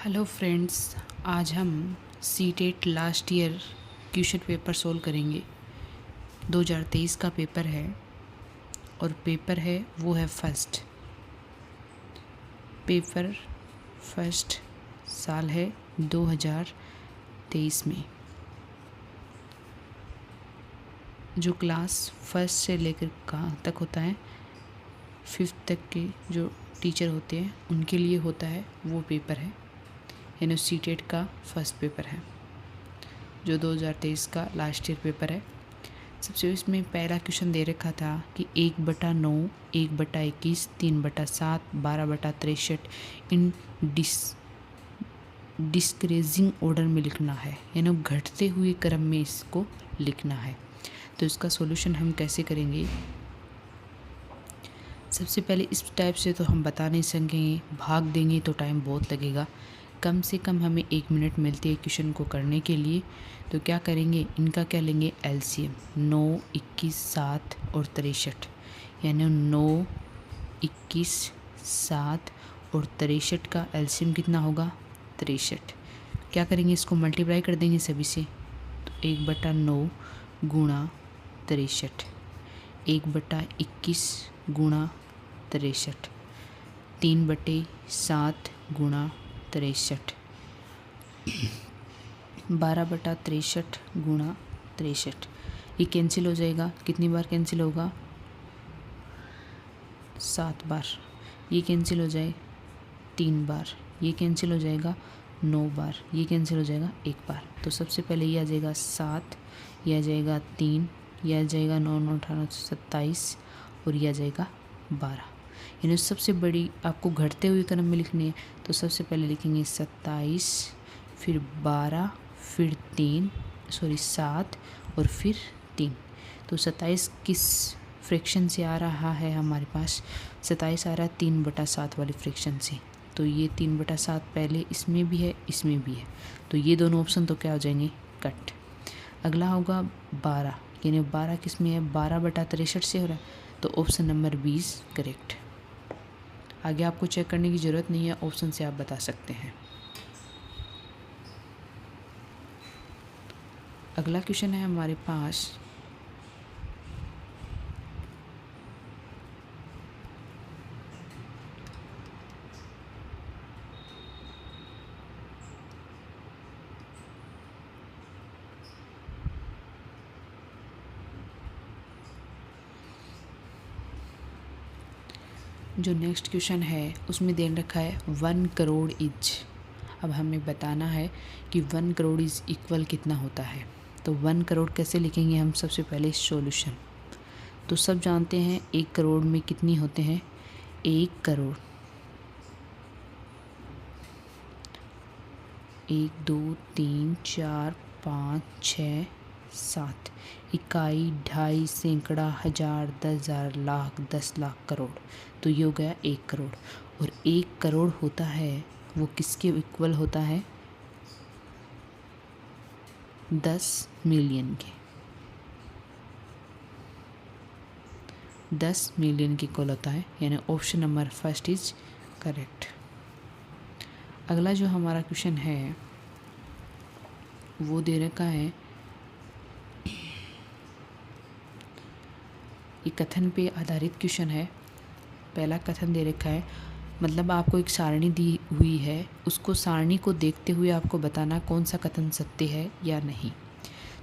Hello friends, आज हम CTET last year question paper solve करेंगे। 2023 का पेपर है और पेपर है वो है फर्स्ट पेपर। फर्स्ट साल है 2023 में। जो क्लास फर्स्ट से लेकर कहाँ तक होता है, 5th तक के जो टीचर होते हैं उनके लिए होता है वो पेपर है, यानी सीटेट का फर्स्ट पेपर है जो 2023 का लास्ट ईयर पेपर है। सबसे इसमें पहला क्वेश्चन दे रखा था कि 1/9, 1/21, 3/7, 12/63 इन डिस्क्रीजिंग ऑर्डर में लिखना है, यानी घटते हुए क्रम में इसको लिखना है। तो इसका सॉल्यूशन हम कैसे करेंगे? सबसे पहले इस टाइप से तो हम बता नहीं सकेंगे, भाग देंगे तो टाइम बहुत लगेगा। कम से कम हमें 1 मिनट मिलती है क्वेश्चन को करने के लिए। तो क्या करेंगे, इनका क्या लेंगे एलसीएम। 9, 21, 7 और 63, यानी 9, 21, 7 और 63 का एलसीएम कितना होगा 63। क्या करेंगे, इसको मल्टीप्लाई कर देंगे सभी से। तो 1/9 गुणा 63, 1/21 गुणा 63, 3/7 गुणा 63, 12/63 गुणा 63। ये कैंसिल हो जाएगा, कितनी बार कैंसिल होगा 7 बार। ये कैंसिल हो जाए 3 बार, ये कैंसिल हो जाएगा 9 बार, ये कैंसिल हो जाएगा 1 बार। तो सबसे पहले ये आ जाएगा 7, ये आ जाएगा 3, ये आ जाएगा 9, 9, 18, 27 और ये आ जाएगा 12। यानी सबसे बड़ी आपको घटते हुए क्रम में लिखनी है। तो सबसे पहले लिखेंगे 27, फिर 12, फिर 7 और फिर 3। तो 27 किस फ्रैक्शन से आ रहा है हमारे पास? 27 आ रहा है 3/7 वाली फ्रैक्शन से। तो ये 3/7 पहले इसमें भी है, इसमें भी है। तो ये दोनों ऑप्शन तो क्या हो जाएंगे, कट। अगला होगा 12, यानी 12 किस में है, 12/63 से हो रहा है। तो ऑप्शन नंबर 20 करेक्ट। आगे आपको चेक करने की ज़रूरत नहीं है, ऑप्शन से आप बता सकते हैं। अगला क्वेश्चन है हमारे पास जो नेक्स्ट क्वेश्चन है उसमें दे रखा है 1 करोड़ इज। अब हमें बताना है कि 1 करोड़ इज इक्वल कितना होता है। तो 1 करोड़ कैसे लिखेंगे हम? सबसे पहले सॉल्यूशन। तो सब जानते हैं 1 करोड़ में कितनी होते हैं, 1 करोड़ 1, 2, 3, 4, 5, 6, 7 इकाई, ढाई, सैकड़ा, हजार, 10,000, लाख, 10 लाख, करोड़। तो ये हो गया 1 करोड़। और 1 करोड़ होता है वो किसके इक्वल होता है, 10 मिलियन के। 10 मिलियन के इक्वल होता है, यानी option number first is correct. अगला जो हमारा क्वेश्चन है वो दे रखा है, ये कथन पे आधारित क्वेश्चन है। पहला कथन दे रखा है, मतलब आपको एक सारणी दी हुई है, उसको सारणी को देखते हुए आपको बताना कौन सा कथन सत्य है या नहीं।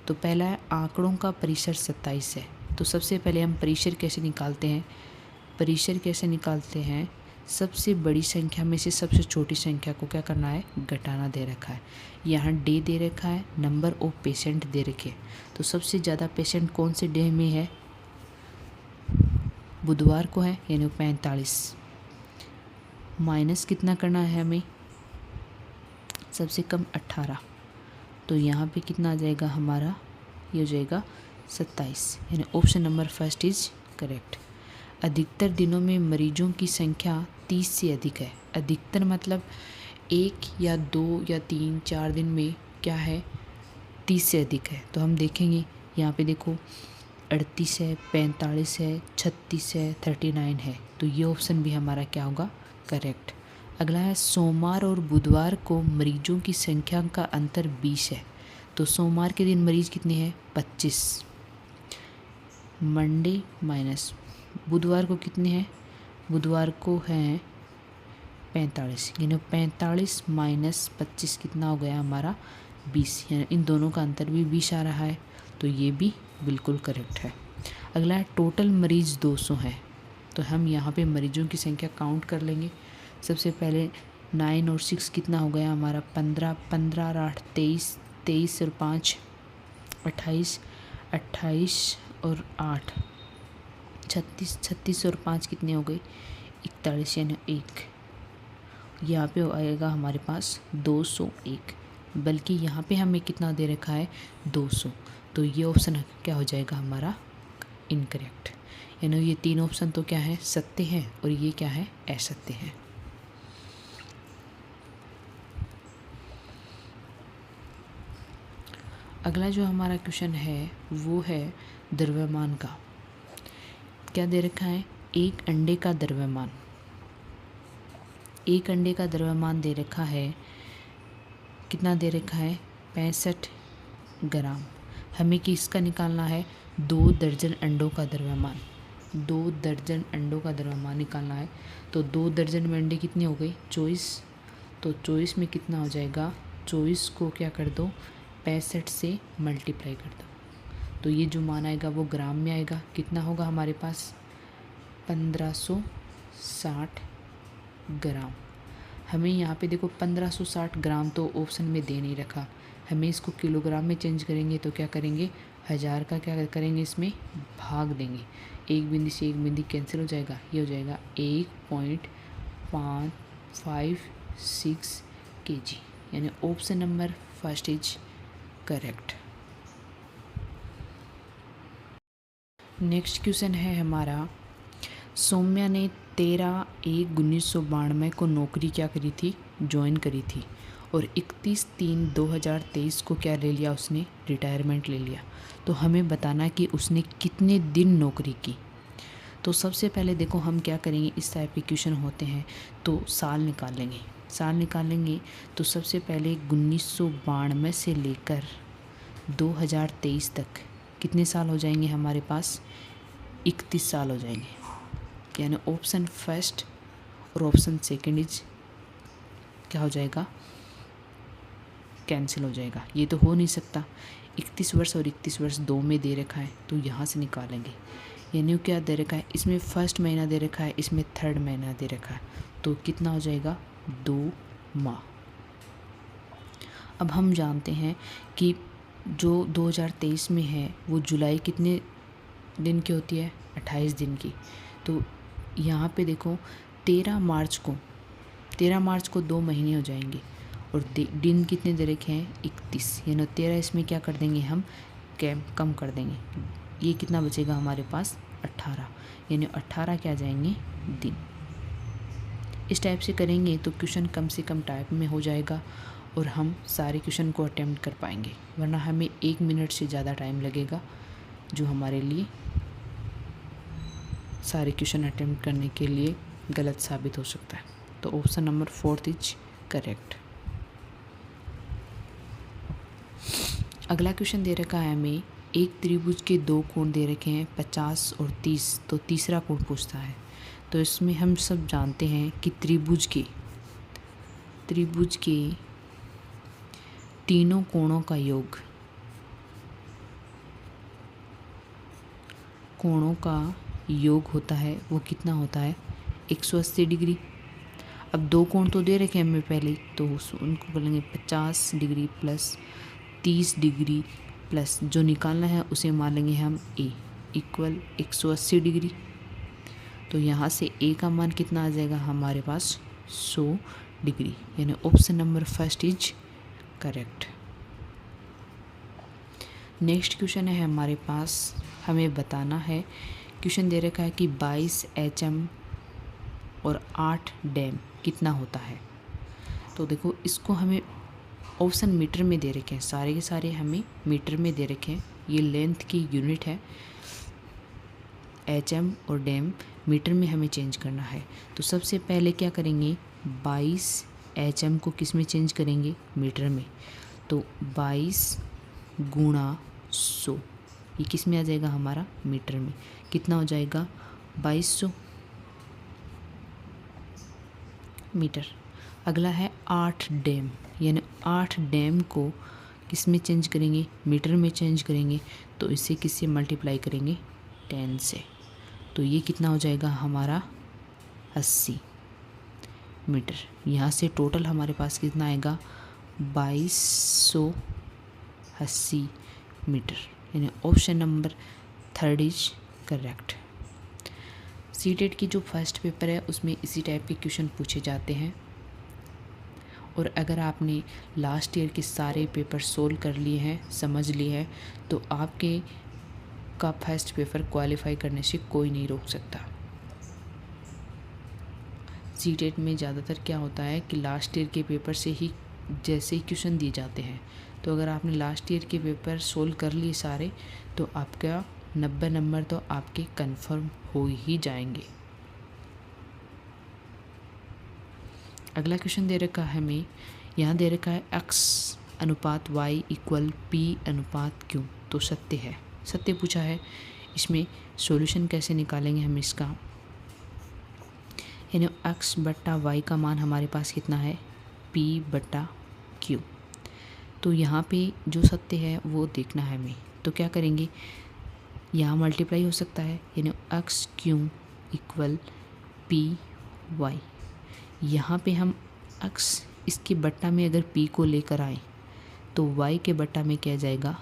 तो पहला है आंकड़ों का परिसर 27 है। तो सबसे पहले हम परिसर कैसे निकालते हैं? परिसर कैसे निकालते हैं, सबसे बड़ी संख्या में से सबसे छोटी संख्या को क्या करना है, घटाना दे रखा है। यहाँ डे दे रखा है, नंबर ऑफ पेशेंट दे रखे। तो सबसे ज़्यादा पेशेंट कौन से डे में है, बुधवार को है, यानी 45। माइनस कितना करना है हमें, सबसे कम 18। तो यहाँ पे कितना आ जाएगा हमारा, ये हो जाएगा 27, यानी option number first is correct. अधिकतर दिनों में मरीजों की संख्या 30 से अधिक है। अधिकतर मतलब 1 या 2 या 3, 4 दिन में क्या है, 30 से अधिक है। तो हम देखेंगे यहाँ पे देखो 38 है, 45 है, 36 है, 39 है। तो ये ऑप्शन भी हमारा क्या होगा, करेक्ट। अगला है सोमवार और बुधवार को मरीजों की संख्या का अंतर 20 है। तो सोमवार के दिन मरीज कितने हैं? 25। मंडे माइनस बुधवार को कितने हैं? बुधवार को हैं 45, यानी 45 माइनस 25 कितना हो गया हमारा? 20। यानी इन दोनों का अंतर भी 20 आ रहा है, तो ये भी बिल्कुल करेक्ट है। अगला है टोटल मरीज 200 हैं। तो हम यहाँ पे मरीजों की संख्या काउंट कर लेंगे। सबसे पहले 9 और 6 कितना हो गया हमारा? 15, 15 और 8 23, 23 और 5 28, 28 और 8 36, 36 और 5 कितने हो गए? 41, यानी 1। यहाँ पे आएगा हमारे पास 201, बल्कि यहाँ पे हमें कितना दे रखा है? 200। तो ये ऑप्शन क्या हो जाएगा हमारा? इनकरेक्ट। यानी ये 3 ऑप्शन तो क्या है? सत्य हैं, और ये क्या है? असत्य है। अगला जो हमारा क्वेश्चन है वो है द्रव्यमान का। क्या दे रखा है? एक अंडे का द्रव्यमान। एक अंडे का द्रव्यमान दे रखा है, कितना दे रखा है? 65 ग्राम। हमें किसका निकालना है? 2 दर्जन अंडों का द्रव्यमान। 2 दर्जन अंडों का द्रव्यमान निकालना है। तो 2 दर्जन में अंडे कितने हो गए? 24। तो 24 में कितना हो जाएगा? 24 को क्या कर दो? 65 से मल्टीप्लाई कर दो। तो ये जो मान आएगा वो ग्राम में आएगा। कितना होगा हमारे पास? 1560 ग्राम। हमें यहाँ पे देखो 1560 ग्राम तो ऑप्शन में दे नहीं रखा। हमें इसको किलोग्राम में चेंज करेंगे तो क्या करेंगे? 1000 का क्या करेंगे? इसमें भाग देंगे। एक बिंदी से एक बिंदी कैंसिल हो जाएगा। ये हो जाएगा 1.556 kg। यानी option number first is correct. Next question है हमारा, सौम्या ने 13/1/1992 को नौकरी क्या करी थी? ज्वाइन करी थी, और 31/3/2023 को क्या ले लिया उसने? रिटायरमेंट ले लिया। तो हमें बताना कि उसने कितने दिन नौकरी की। तो सबसे पहले देखो हम क्या करेंगे, इस टाइप के क्वेश्चन होते हैं तो साल निकालेंगे। साल निकालेंगे तो सबसे पहले 1992 से लेकर 2023 तक कितने साल हो जाएंगे हमारे पास? 31 साल हो जाएंगे। यानी ऑप्शन फर्स्ट और ऑप्शन सेकंड इज क्या हो जाएगा? कैंसिल हो जाएगा। ये तो हो नहीं सकता। 31 वर्ष और 31 वर्ष 2 में दे रखा है, तो यहाँ से निकालेंगे। यानी क्या दे रखा है? इसमें फर्स्ट महीना दे रखा है, इसमें थर्ड महीना दे रखा है, तो कितना हो जाएगा? 2 माह। अब हम जानते हैं कि जो 2023 में है वो जुलाई कितने दिन की होती है? 28 दिन की। तो यहाँ पे देखो 13 मार्च को 2 महीने हो जाएंगे, और दिन कितने दे रखे हैं? 31। यानी 13 इसमें क्या कर देंगे हम? कम कर देंगे। ये कितना बचेगा हमारे पास? 18। यानी 18 क्या जाएंगे? दिन। इस टाइप से करेंगे तो क्वेश्चन कम से कम टाइप में हो जाएगा, और हम सारे क्वेश्चन को अटेम्प्ट कर पाएंगे। वरना हमें 1 मिनट से ज़्यादा टाइम लगेगा, जो हमारे लिए सारे क्वेश्चन अटेम्प्ट करने के लिए गलत साबित हो सकता है। तो ऑप्शन नंबर 4 इज करेक्ट। अगला क्वेश्चन दे रखा है हमें, एक त्रिभुज के 2 कोण दे रखे हैं 50 और 30। तो तीसरा कोण पूछता है। तो इसमें हम सब जानते हैं कि त्रिभुज के तीनों कोणों का योग, होता है वो कितना होता है? 180 डिग्री। अब 2 कोण तो दे रखे हैं हमें पहले, तो उनको बोलेंगे 50 डिग्री प्लस 30 डिग्री प्लस जो निकालना है उसे मान लेंगे हम A इक्वल 180 डिग्री। तो यहाँ से A का मान कितना आ जाएगा हमारे पास? 100 डिग्री। यानी option number first is correct. Next question है हमारे पास, हमें बताना है, क्वेश्चन दे रखा है कि 22 HM और 8 डैम कितना होता है। तो देखो इसको हमें ऑप्शन मीटर में दे रखे हैं, सारे के सारे हमें मीटर में दे रखे हैं। ये लेंथ की यूनिट है। HM और डैम मीटर में हमें चेंज करना है। तो सबसे पहले क्या करेंगे, 22 HM को किस में चेंज करेंगे, मीटर में। तो 22 गुणा 100 ये किस में आ जाएगा हमारा, मीटर में। कितना हो जाएगा, 2200 मीटर। अगला है 8 डैम, यानी 8 डैम को किस में चेंज करेंगे, मीटर में चेंज करेंगे। तो इसे किससे मल्टीप्लाई करेंगे, 10 से। तो ये कितना हो जाएगा हमारा 80 मीटर। यहाँ से टोटल हमारे पास कितना आएगा, 2280 मीटर, यानी option number 3 is correct. CTET की जो फर्स्ट पेपर है उसमें इसी टाइप के क्वेश्चन पूछे जाते हैं। और अगर आपने लास्ट ईयर के सारे पेपर सोल्व कर लिए हैं, समझ लिए हैं, तो आपके का फर्स्ट पेपर क्वालिफाई करने से कोई नहीं रोक सकता। सीटेट में ज़्यादातर क्या होता है कि लास्ट ईयर के पेपर से ही जैसे ही क्वेश्चन दिए जाते हैं। तो अगर आपने लास्ट ईयर के पेपर सोल्व कर लिए सारे, तो आपका 90 नंबर तो आपके कंफर्म हो ही जाएंगे। अगला क्वेश्चन दे रखा है हमें, यहाँ दे रखा है x अनुपात y इक्वल p अनुपात q। तो सत्य है, सत्य पूछा है। इसमें सॉल्यूशन कैसे निकालेंगे हम इसका, यानी x बट्टा y का मान हमारे पास कितना है, p बट्टा q। तो यहाँ पे जो सत्य है वो देखना है हमें। तो क्या करेंगे, यहाँ मल्टीप्लाई हो सकता है, यानी X Q equal P Y. यहाँ पे हम एक्स इसके बट्टा में अगर पी को लेकर आए तो वाई के बट्टा में क्या जाएगा,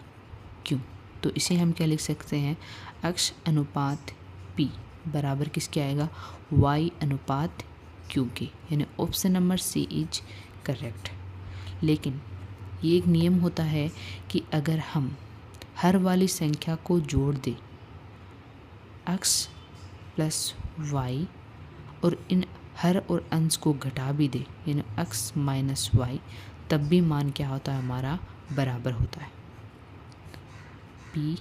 क्यू। तो इसे हम क्या लिख सकते हैं, एक्स अनुपात पी बराबर किसके आएगा, वाई अनुपात क्यू के, यानी option number C is correct. लेकिन ये एक नियम होता है कि अगर हम हर वाली संख्या को जोड़ दे x प्लस वाई और इन हर और अंश को घटा भी दे, यानी x माइनस वाई, तब भी मान क्या होता है हमारा, बराबर होता है p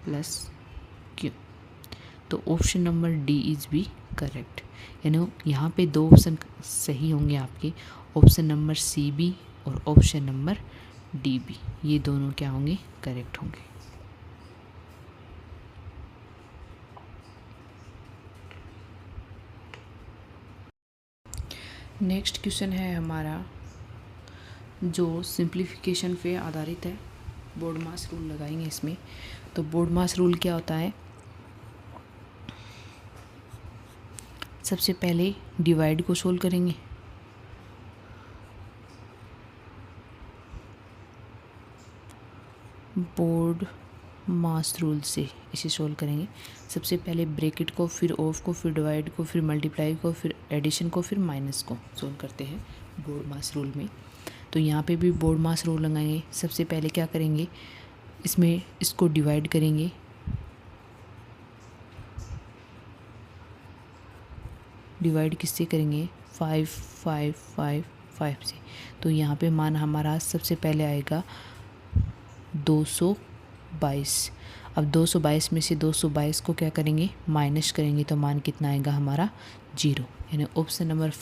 प्लस q। तो ऑप्शन नंबर डी इज भी करेक्ट, यानी यहाँ पे 2 ऑप्शन सही होंगे आपके, ऑप्शन नंबर सी बी और ऑप्शन नंबर डी बी, ये दोनों क्या होंगे, करेक्ट होंगे। नेक्स्ट क्वेश्चन है हमारा जो सिंप्लीफिकेशन पे आधारित है। बोर्ड मास रूल लगाएंगे इसमें। तो बोर्ड मास रूल क्या होता है, सबसे पहले डिवाइड को सोल्व करेंगे। बोर्ड मास रूल से इसे सोल्व करेंगे। सबसे पहले ब्रैकेट को, फिर ऑफ को, फिर डिवाइड को, फिर मल्टीप्लाई को, फिर एडिशन को, फिर माइनस को सोल्व करते हैं बोर्ड मास रूल में। तो यहाँ पे भी बोर्ड मास रूल लगाएंगे। सबसे पहले क्या करेंगे, इसमें इसको डिवाइड करेंगे। डिवाइड किससे करेंगे, 5 5 5 5 से। तो यहाँ पे मान हमारा सबसे पहले आएगा 222। अब 222 में से 222 को क्या करेंगे, माइनस करेंगे, तो मान कितना आएगा हमारा, 0, यानी option number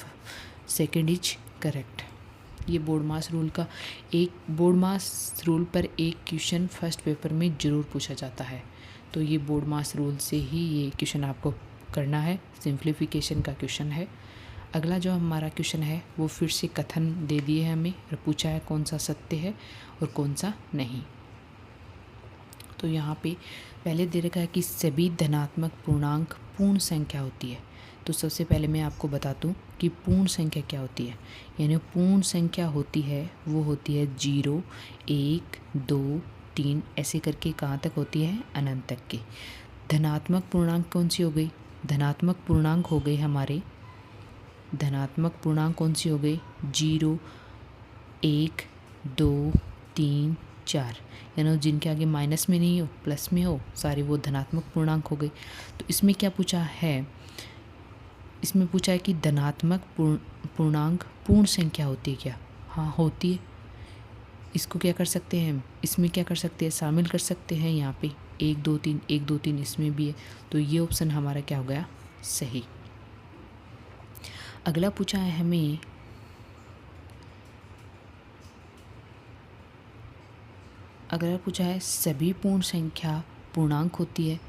second is correct. ये बोर्ड मास रूल का बोर्ड मास रूल पर एक क्वेश्चन फर्स्ट पेपर में ज़रूर पूछा जाता है। तो ये बोर्ड मास रूल से ही ये क्वेश्चन आपको करना है, सिंप्लीफिकेशन का क्वेश्चन है। अगला जो हमारा क्वेश्चन है वो फिर से कथन दे दिए है हमें और पूछा है कौन सा सत्य है और कौन सा नहीं। तो यहाँ पे पहले दे रखा है कि सभी धनात्मक पूर्णांक पूर्ण संख्या होती है। तो सबसे पहले मैं आपको बता दूँ कि पूर्ण संख्या क्या होती है। यानी पूर्ण संख्या होती है वो होती है 0 1 2 3 ऐसे करके कहाँ तक होती है, अनंत तक की। धनात्मक पूर्णांक कौन सी हो गई, धनात्मक पूर्णांक हो गई हमारे, धनात्मक पूर्णांक कौन सी हो गई, 0 1 2 3 4, यानी जिनके आगे माइनस में नहीं हो प्लस में हो सारी वो धनात्मक पूर्णांक हो गई। तो इसमें क्या पूछा है, इसमें पूछा है कि धनात्मक पूर्णांक पूर्ण संख्या होती है क्या, हाँ होती है। इसको क्या कर सकते हैं, इसमें क्या कर सकते हैं, शामिल कर सकते हैं। यहाँ पे 1 2 3 1 2 3 इसमें भी है। तो ये ऑप्शन हमारा क्या हो गया, सही। अगला पूछा है हमें सभी पूर्ण संख्या पूर्णांक होती है।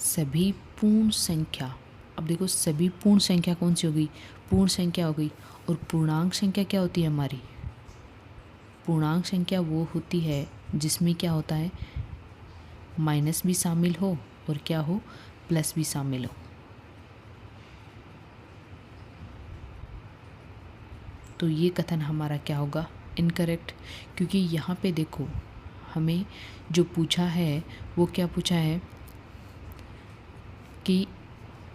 सभी पूर्ण संख्या, अब देखो सभी पूर्ण संख्या कौन सी हो गई, पूर्ण संख्या हो गई। और पूर्णांक संख्या क्या होती है हमारी, पूर्णांक संख्या वो होती है जिसमें क्या होता है, माइनस भी शामिल हो और क्या हो, प्लस भी शामिल हो। तो ये कथन हमारा क्या होगा, इनकरेक्ट। क्योंकि यहाँ पे देखो हमें जो पूछा है वो क्या पूछा है कि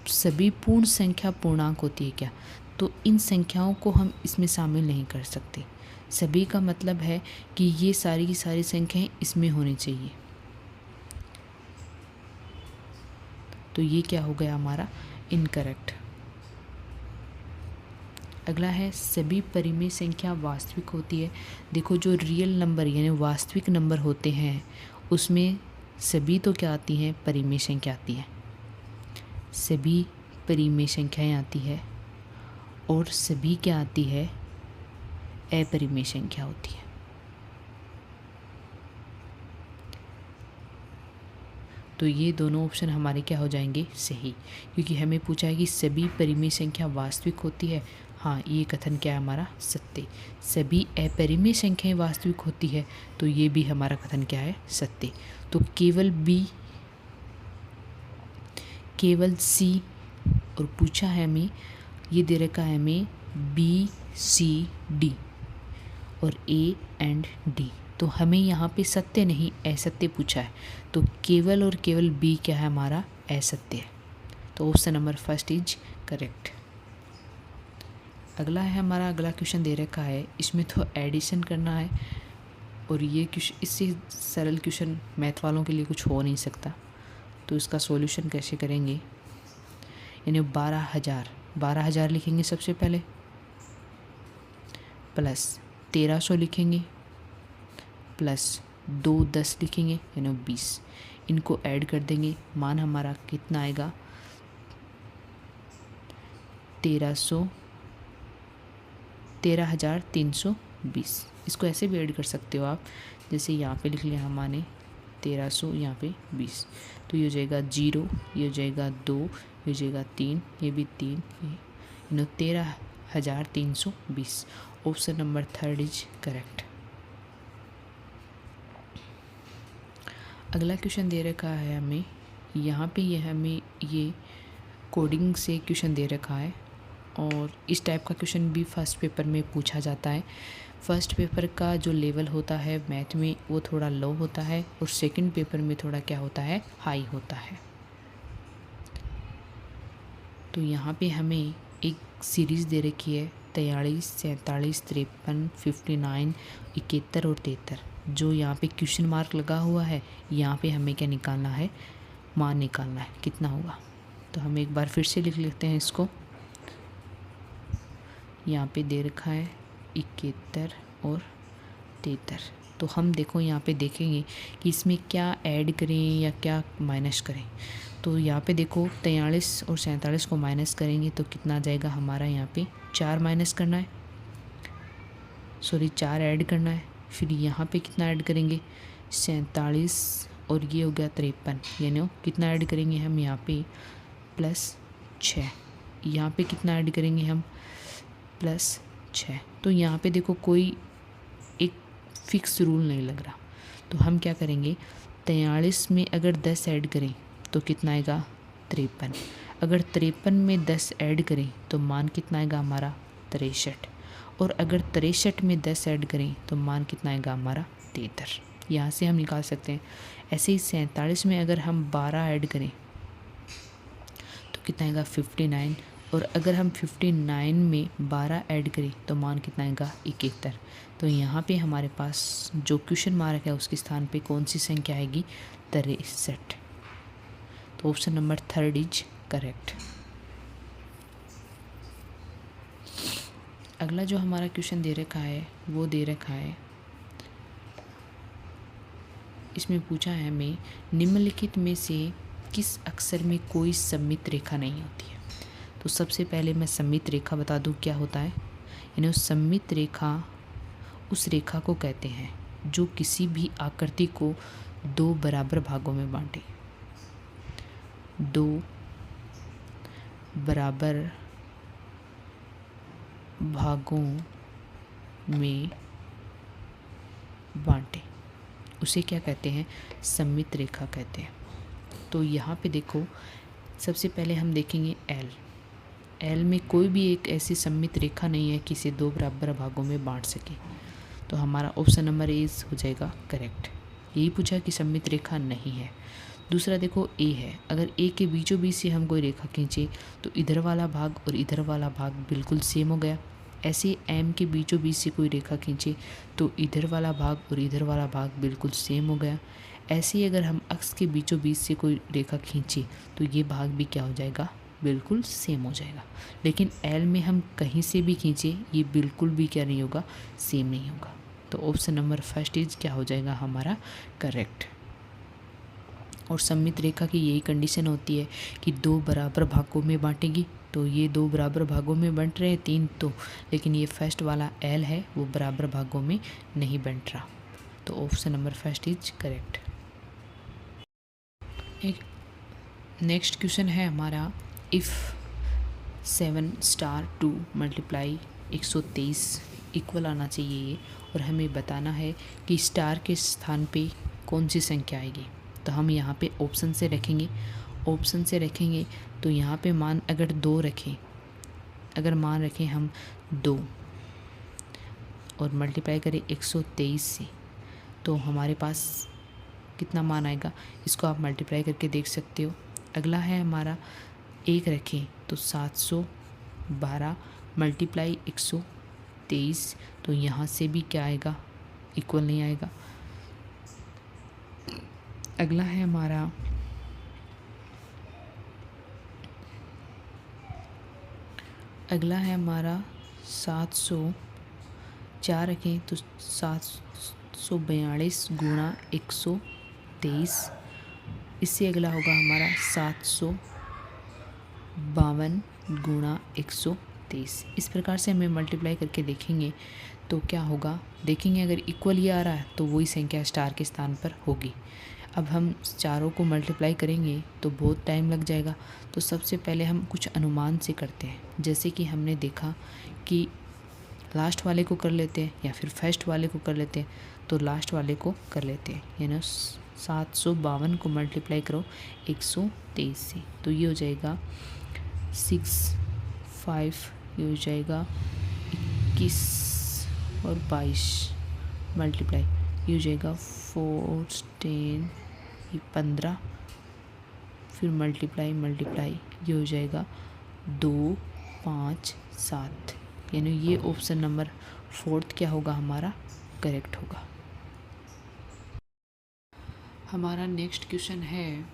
सभी पूर्ण संख्या पूर्णांक होती है क्या, तो इन संख्याओं को हम इसमें शामिल नहीं कर सकते। सभी का मतलब है कि ये सारी की सारी संख्याएं इसमें होनी चाहिए। तो ये क्या हो गया हमारा, इनकरेक्ट। अगला है सभी परिमेय संख्या वास्तविक होती है। देखो जो रियल नंबर यानी वास्तविक नंबर होते हैं उसमें सभी तो क्या आती हैं, परिमेय संख्या आती है, सभी परिमेय संख्याएं आती है। और सभी क्या आती है, अपरिमेय संख्या होती है। तो ये दोनों ऑप्शन हमारे क्या हो जाएंगे, सही। क्योंकि हमें पूछा है कि सभी परिमेय संख्या वास्तविक होती है। हाँ, ये कथन क्या है हमारा, सत्य। सभी अपरिमेय संख्याएं वास्तविक होती है, तो ये भी हमारा कथन क्या है, सत्य। तो केवल बी, केवल सी, और पूछा है हमें, ये दे रखा है हमें बी सी डी और ए एंड डी। तो हमें यहाँ पे सत्य नहीं असत्य पूछा है, तो केवल और केवल बी क्या है हमारा, असत्य है। तो option number first is correct. अगला है हमारा, अगला क्वेश्चन दे रखा है, इसमें तो एडिशन करना है और ये क्वेश्चन, इससे सरल क्वेश्चन मैथ वालों के लिए कुछ हो नहीं सकता। तो इसका सॉल्यूशन कैसे करेंगे, यानी 12,000 लिखेंगे सबसे पहले, प्लस 1300 लिखेंगे, प्लस 2 10 लिखेंगे यानी 20। इनको ऐड कर देंगे, मान हमारा कितना आएगा, 13,320। इसको ऐसे भी ऐड कर सकते हो आप, जैसे यहाँ पे लिख लिया हमने 1300, यहाँ पे 20। तो ये हो जाएगा 0, ये हो जाएगा 2, ये हो जाएगा 3, ये भी 3, ये 13,320। Option number third is correct. अगला क्वेश्चन दे रखा है हमें, यहाँ पे ये हमें ये कोडिंग से क्वेश्चन दे रखा है और इस टाइप का क्वेश्चन भी फर्स्ट पेपर में पूछा जाता है। फर्स्ट पेपर का जो लेवल होता है मैथ में वो थोड़ा लो होता है और सेकंड पेपर में थोड़ा क्या होता है, हाई होता है। तो यहाँ पे हमें एक सीरीज़ दे रखी है 43, 47, 53, 59, 71 और 73। जो यहाँ पे क्वेश्चन मार्क लगा हुआ है, यहाँ पे हमें क्या निकालना है, मान निकालना है, कितना होगा। तो हम एक बार फिर से लिख लेते हैं इसको। यहाँ पे दे रखा है 71 और 73। तो हम देखो यहाँ पे देखेंगे कि इसमें क्या ऐड करें या क्या माइनस करें। तो यहाँ पे देखो 43 और 47 को माइनस करेंगे तो कितना आ जाएगा हमारा, यहाँ पे 4 माइनस करना है, 4 ऐड करना है। फिर यहाँ पे कितना ऐड करेंगे, 47 और ये हो गया 53, यानी कितना ऐड करेंगे हम यहाँ पे, प्लस 6। यहाँ पे कितना ऐड करेंगे हम, प्लस 6। तो यहाँ पे देखो कोई एक फिक्स रूल नहीं लग रहा। तो हम क्या करेंगे, 43 में अगर 10 ऐड करें तो कितना आएगा, 53। अगर 53 में 10 ऐड करें तो मान कितना आएगा हमारा, 63। और अगर 63 में 10 ऐड करें तो मान कितना आएगा हमारा, 73। यहाँ से हम निकाल सकते हैं। ऐसे ही 47 में अगर हम 12 ऐड करें तो कितना आएगा, 59। और अगर हम 59 में 12 ऐड करें तो मान कितना आएगा, 71। तो यहाँ पे हमारे पास जो क्वेश्चन मार्क है उसके स्थान पे कौन सी संख्या आएगी, 63। तो option number third is correct. अगला जो हमारा क्वेश्चन दे रखा है वो दे रखा है, इसमें पूछा है हमें, निम्नलिखित में से किस अक्षर में कोई सममित रेखा नहीं होती है। तो सबसे पहले मैं सममित रेखा बता दूं क्या होता है। यानी उस सममित रेखा उस रेखा को कहते हैं जो किसी भी आकृति को दो बराबर भागों में बांटे। दो बराबर भागों में बांटे उसे क्या कहते हैं, सममित रेखा कहते हैं। तो यहाँ पे देखो, सबसे पहले हम देखेंगे एल में कोई भी एक ऐसी सममित रेखा नहीं है कि इसे दो बराबर भागों में बांट सके। तो हमारा ऑप्शन नंबर ए हो जाएगा करेक्ट। यही पूछा कि सममित रेखा नहीं है। दूसरा देखो ए है, अगर ए के बीचों बीच से हम कोई रेखा खींचे तो इधर वाला भाग और इधर वाला भाग बिल्कुल सेम हो गया। ऐसे एम के बीचों बीच से कोई रेखा खींचे तो इधर वाला भाग और इधर वाला भाग बिल्कुल सेम हो गया। ऐसे ही अगर हम अक्ष के बीचों बीच से कोई रेखा खींचे तो ये भाग भी क्या हो जाएगा, बिल्कुल सेम हो जाएगा। लेकिन एल में हम कहीं से भी खींचे ये बिल्कुल भी क्या नहीं होगा, सेम नहीं होगा। तो ऑप्शन नंबर फर्स्ट इज क्या हो जाएगा हमारा करेक्ट। और सममित रेखा की यही कंडीशन होती है कि दो बराबर भागों में बांटेगी। तो ये दो बराबर भागों में बंट रहे हैं तीन, तो लेकिन ये फर्स्ट वाला एल है वो बराबर भागों में नहीं बंट रहा। तो option number first is correct. एक नेक्स्ट क्वेश्चन है हमारा, इफ़ 7 स्टार 2 मल्टीप्लाई 123 इक्वल आना चाहिए ये, और हमें बताना है कि स्टार के स्थान पे कौन सी संख्या आएगी। तो हम यहाँ पे ऑप्शन से रखेंगे तो यहाँ पे मान अगर मान रखें हम 2 और मल्टीप्लाई करें 123 से, तो हमारे पास कितना मान आएगा, इसको आप मल्टीप्लाई करके देख सकते हो। अगला है हमारा 1 रखें तो 712 मल्टीप्लाई 123, तो यहाँ से भी क्या आएगा, इक्वल नहीं आएगा। अगला है हमारा 704 रखें तो 742 गुणा 123। इससे अगला होगा हमारा 752 गुणा 123। इस प्रकार से हमें मल्टीप्लाई करके देखेंगे तो क्या होगा, देखेंगे अगर इक्वल ही आ रहा है तो वही संख्या स्टार के स्थान पर होगी। अब हम चारों को मल्टीप्लाई करेंगे तो बहुत टाइम लग जाएगा। तो सबसे पहले हम कुछ अनुमान से करते हैं, जैसे कि हमने देखा कि लास्ट वाले को कर लेते हैं या फिर फर्स्ट वाले को कर लेते हैं। तो लास्ट वाले को कर लेते हैं, यानी 752 को मल्टीप्लाई करो 123 से, तो ये हो जाएगा 6 ये हो जाएगा 21 और 22 मल्टीप्लाई, ये हो जाएगा 4 10 ये 15, फिर मल्टीप्लाई ये हो जाएगा 2 5 7, यानी ये ऑप्शन नंबर 4 क्या होगा हमारा करेक्ट होगा। हमारा नेक्स्ट क्वेश्चन है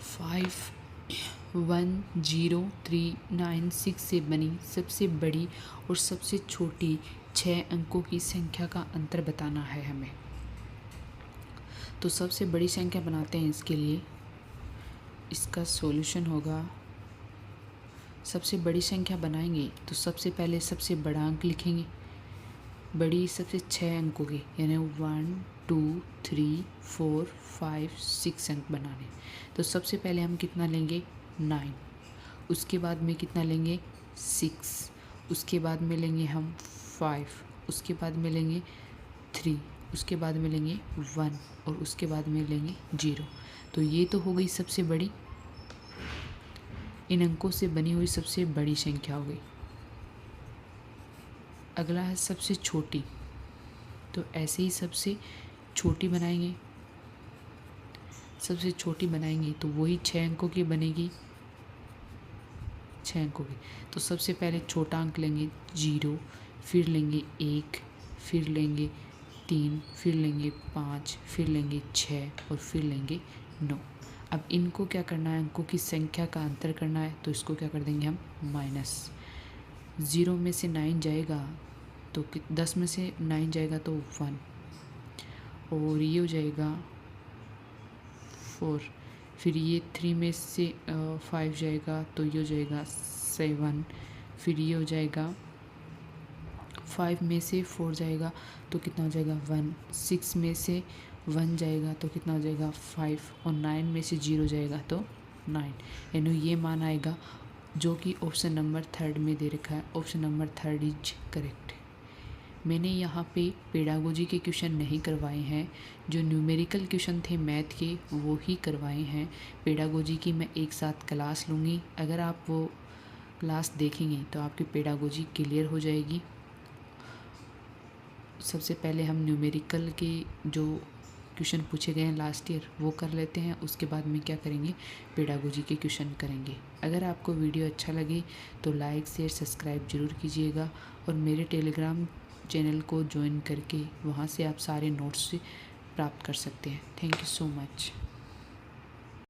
510396 से बनी सबसे बड़ी और सबसे छोटी 6 अंकों की संख्या का अंतर बताना है हमें। तो सबसे बड़ी संख्या बनाते हैं इसके लिए, इसका सॉल्यूशन होगा, सबसे बड़ी संख्या बनाएंगे तो सबसे पहले सबसे बड़ा अंक लिखेंगे, बड़ी सबसे 6 अंकों की, यानी 1 2 3 4 5 6 अंक बनाने। तो सबसे पहले हम कितना लेंगे 9, उसके बाद में कितना लेंगे 6, उसके बाद में लेंगे हम 5, उसके बाद में लेंगे 3, उसके बाद में लेंगे 1 और उसके बाद में लेंगे 0। तो ये तो हो गई सबसे बड़ी, इन अंकों से बनी हुई सबसे बड़ी संख्या हो गई। अगला है सबसे छोटी, तो ऐसे ही सबसे छोटी बनाएंगे, सबसे छोटी बनाएंगे तो वही 6 अंकों की बनेगी, 6 अंकों की। तो सबसे पहले छोटा अंक लेंगे 0, फिर लेंगे 1, फिर लेंगे 3, फिर लेंगे 5, फिर लेंगे 6 और फिर लेंगे 9। अब इनको क्या करना है, अंकों की संख्या का अंतर करना है, तो इसको क्या कर देंगे हम माइनस। 0 में से 9 जाएगा तो 10 में से 9 जाएगा तो 1, और ये हो जाएगा 4, फिर ये 3 में से 5 जाएगा तो ये हो जाएगा 7। फिर ये हो जाएगा 5 में से 4 जाएगा तो कितना हो जाएगा 1। 6 में से 1 जाएगा तो कितना हो जाएगा 5। और 9 में से 0 जाएगा तो 9। यानी ये मान आएगा जो कि ऑप्शन नंबर 3 में दे रखा है। Option number 3 is correct. मैंने यहाँ पे पेडागोजी के क्वेश्चन नहीं करवाए हैं, जो न्यूमेरिकल क्वेश्चन थे मैथ के वो ही करवाए हैं। पेडागोजी की मैं एक साथ क्लास लूँगी, अगर आप वो क्लास देखेंगे तो आपकी पेडागोजी क्लियर हो जाएगी। सबसे पहले हम न्यूमेरिकल के जो क्वेश्चन पूछे गए हैं लास्ट ईयर वो कर लेते हैं, उसके बाद में क्या करेंगे, पेडागोजी के क्वेश्चन करेंगे। अगर आपको वीडियो अच्छा लगे तो लाइक शेयर सब्सक्राइब ज़रूर कीजिएगा और मेरे टेलीग्राम चैनल को ज्वाइन करके वहाँ से आप सारे नोट्स प्राप्त कर सकते हैं। Thank you so much.